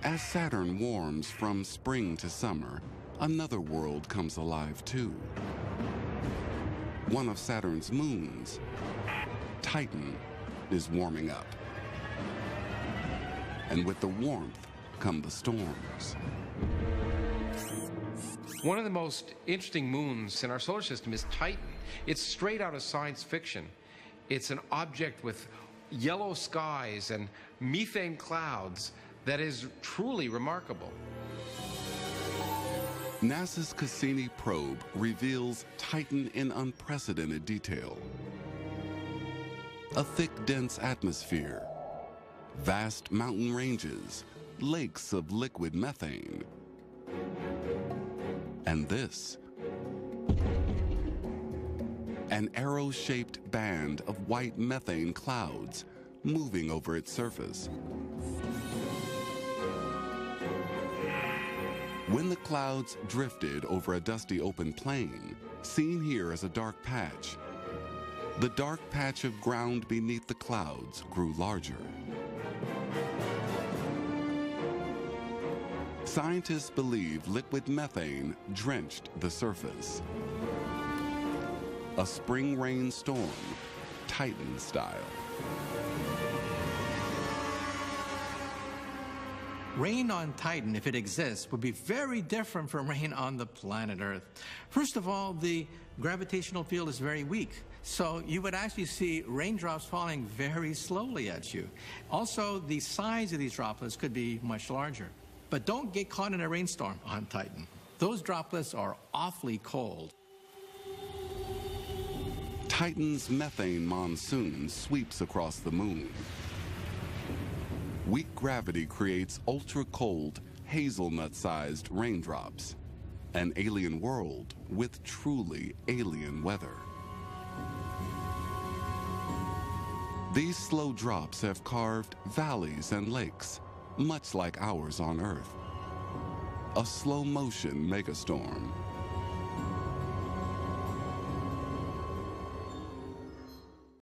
As Saturn warms from spring to summer, another world comes alive too. One of Saturn's moons, Titan, is warming up. And with the warmth come the storms. One of the most interesting moons in our solar system is Titan. It's straight out of science fiction. It's an object with yellow skies and methane clouds that is truly remarkable. NASA's Cassini probe reveals Titan in unprecedented detail. A thick, dense atmosphere, vast mountain ranges, lakes of liquid methane, and this, an arrow-shaped band of white methane clouds moving over its surface. When the clouds drifted over a dusty open plain, seen here as a dark patch, the dark patch of ground beneath the clouds grew larger. Scientists believe liquid methane drenched the surface. A spring rain storm, Titan style. Rain on Titan, if it exists, would be very different from rain on the planet Earth. First of all, the gravitational field is very weak, so you would actually see raindrops falling very slowly at you. Also, the size of these droplets could be much larger. But don't get caught in a rainstorm on Titan. Those droplets are awfully cold. Titan's methane monsoon sweeps across the moon. Weak gravity creates ultra-cold, hazelnut-sized raindrops, an alien world with truly alien weather. These slow drops have carved valleys and lakes, much like ours on Earth. A slow-motion megastorm.